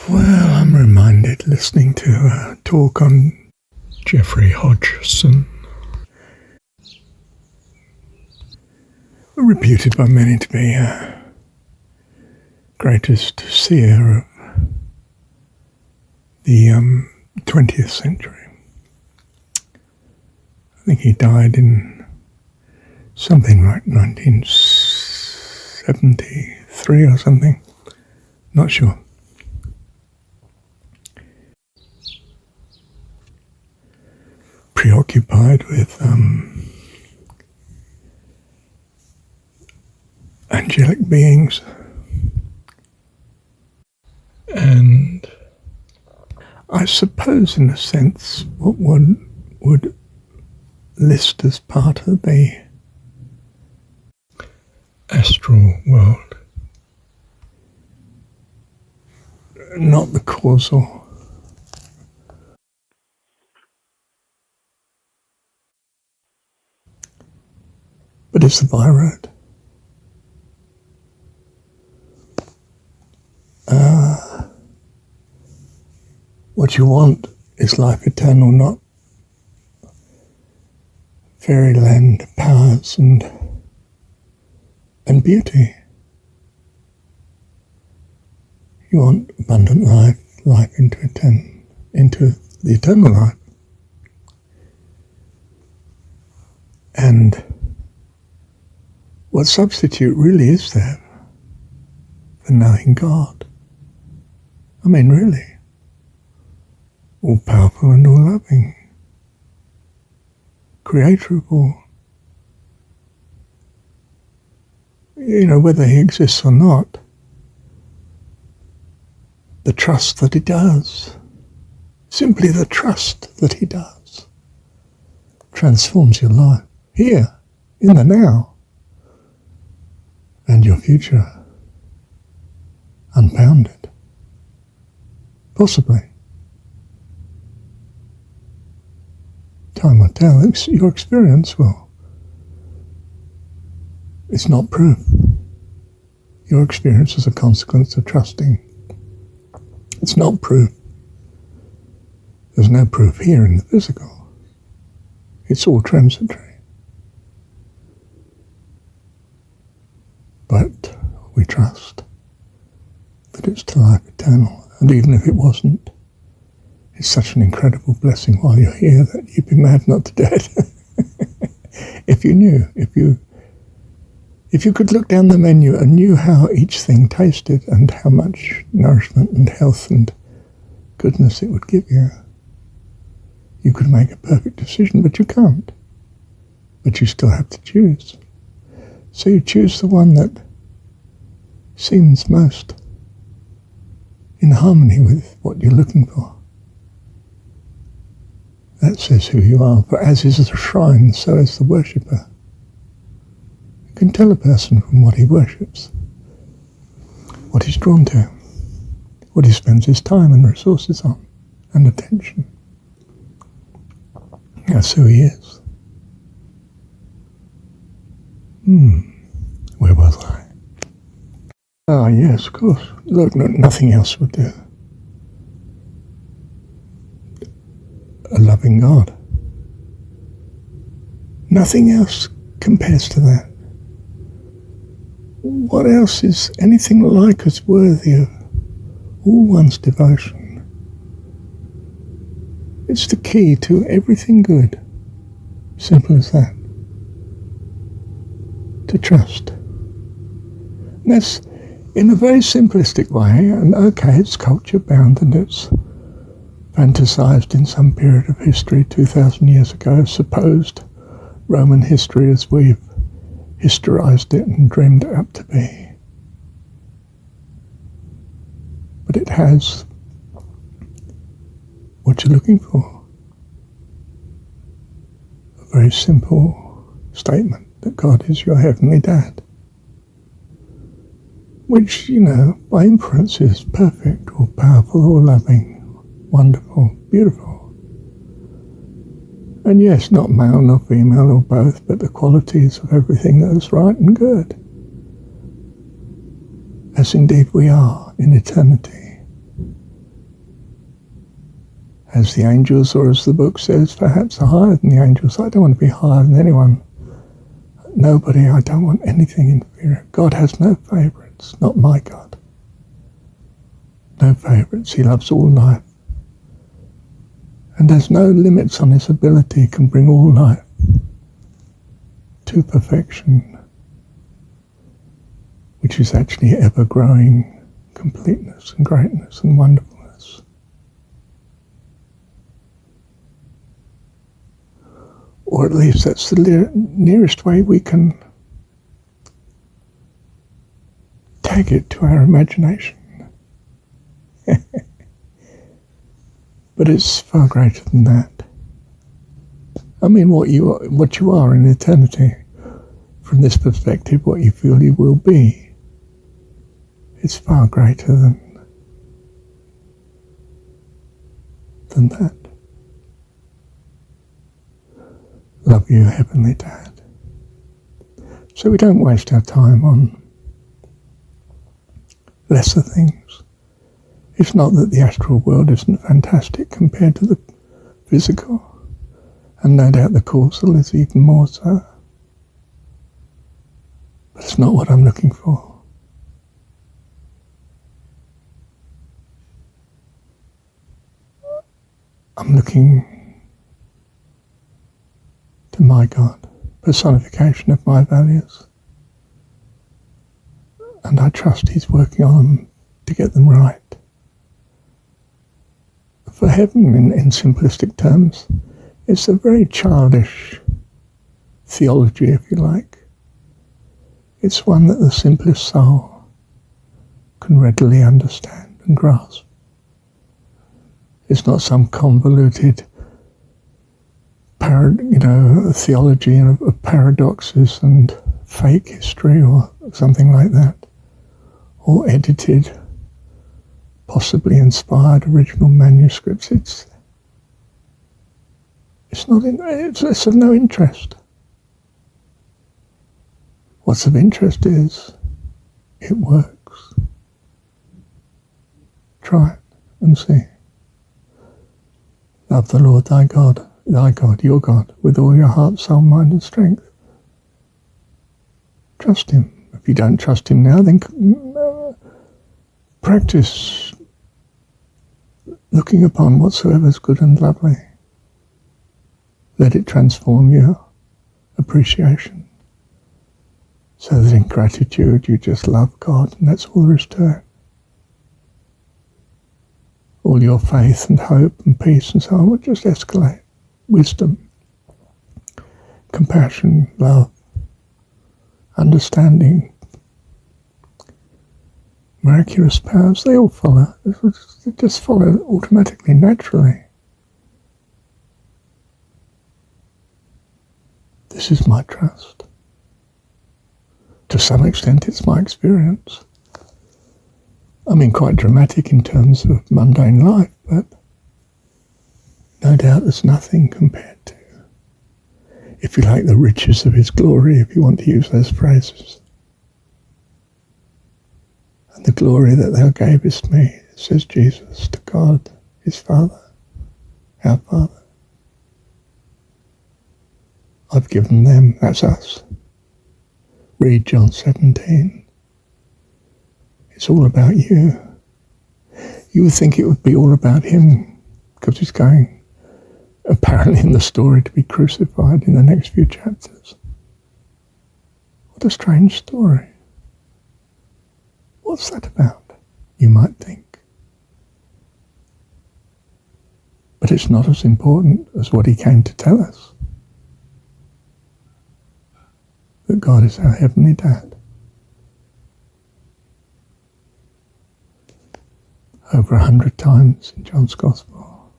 Well, I'm reminded listening to a talk on Jeffrey Hodgson, reputed by many to be greatest seer of the 20th century. I think he died in something like 1973 or something. Not sure. Preoccupied with angelic beings and I suppose in a sense what one would list as part of the astral world, not the causal. But it's the byroad. What you want is life eternal, not fairyland powers and beauty. You want abundant life into the eternal life. And what substitute really is there for knowing God? I mean, really. All powerful and all loving. Creator of all. You know, whether he exists or not, the trust that he does, simply the trust that he does, transforms your life here, in the now, and your future, unbounded. Possibly. Time will tell. Your experience will. It's not proof. Your experience is a consequence of trusting. It's not proof. There's no proof here in the physical. It's all transitory. But we trust that it's to life eternal. And even if it wasn't, it's such an incredible blessing while you're here that you'd be mad not to dead. If you knew, if you could look down the menu and knew how each thing tasted and how much nourishment and health and goodness it would give you, you could make a perfect decision, but you can't. But you still have to choose. So you choose the one that seems most in harmony with what you're looking for. That says who you are, for as is the shrine, so is the worshipper. You can tell a person from what he worships, what he's drawn to, what he spends his time and resources on, and attention. That's who he is. Where was I? Ah, yes, of course. Look, nothing else would do. A loving God. Nothing else compares to that. What else is anything like as worthy of all one's devotion? It's the key to everything good. Simple as that. To trust. And that's in a very simplistic way, and okay, it's culture bound and it's fantasized in some period of history 2,000 years ago, supposed Roman history as we've historized it and dreamed it up to be. But it has what you're looking for. A very simple statement that God is your heavenly dad. Which, you know, by inference is perfect or powerful or loving, wonderful, beautiful. And yes, not male nor female or both, but the qualities of everything that is right and good. As indeed we are in eternity. as the angels, or as the book says, perhaps higher than the angels. I don't want to be higher than anyone. Nobody. I don't want anything inferior. God has no favourites, not my God. No favourites. He loves all life. And there's no limits on his ability. He can bring all life to perfection, which is actually ever-growing completeness and greatness and wonderfulness. Or at least that's the nearest way we can tag it to our imagination. But it's far greater than that. I mean, what you are in eternity, from this perspective, what you feel you will be, it's far greater than that. Love you, Heavenly Dad. So we don't waste our time on lesser things. It's not that the astral world isn't fantastic compared to the physical, and no doubt the causal is even more so. But it's not what I'm looking for. I'm looking to my God, personification of my values. And I trust he's working on them to get them right. For heaven, in simplistic terms, it's a very childish theology, if you like. It's one that the simplest soul can readily understand and grasp. It's not some convoluted theology of paradoxes and fake history or something like that, or edited, possibly inspired original manuscripts. It's of no interest. What's of interest is it works. Try it and see. Love the Lord thy God, your God, with all your heart, soul, mind and strength. Trust him. If you don't trust him now, then practice looking upon whatsoever is good and lovely. Let it transform your appreciation, so that in gratitude you just love God, and that's all there is to it. All your faith and hope and peace and so on will just escalate. Wisdom, compassion, love, understanding, miraculous powers, they all follow. They just follow automatically, naturally. This is my trust. To some extent, it's my experience. I mean, quite dramatic in terms of mundane life, but no doubt there's nothing compared to, if you like, the riches of his glory, if you want to use those phrases. And the glory that thou gavest me, says Jesus, to God, his Father, our Father. I've given them, that's us. Read John 17. It's all about you. You would think it would be all about him, because he's going, apparently in the story, to be crucified in the next few chapters. What a strange story. What's that about, you might think? But it's not as important as what he came to tell us. That God is our Heavenly Dad. Over 100 times in John's Gospel,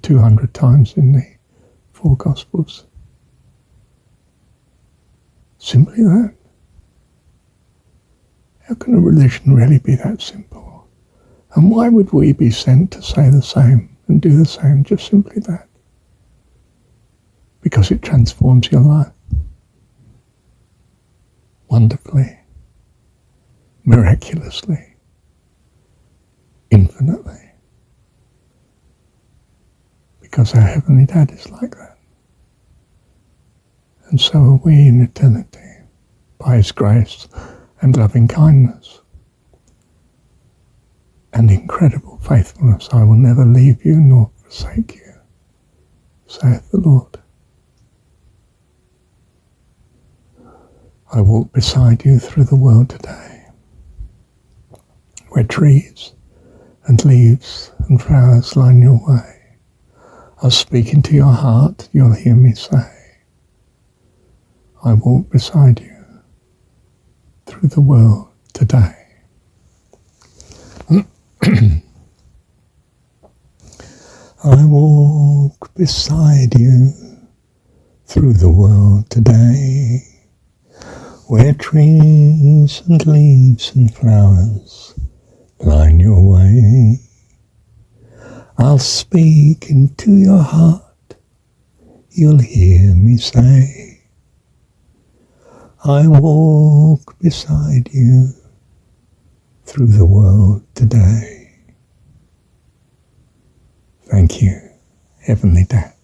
200 times in the 4 Gospels. Simply that. How can a religion really be that simple? And why would we be sent to say the same and do the same? Just simply that. Because it transforms your life. Wonderfully, miraculously, infinitely. because our Heavenly Dad is like that. And so are we in eternity, by His grace and loving kindness and incredible faithfulness. I will never leave you nor forsake you, saith the Lord. I walk beside you through the world today, where trees and leaves and flowers line your way. I'll speak into your heart, you'll hear me say, I walk beside you through the world today. I walk beside you through the world today, where trees and leaves and flowers line your way. I'll speak into your heart, you'll hear me say, I walk beside you through the world today. Thank you, Heavenly Dad.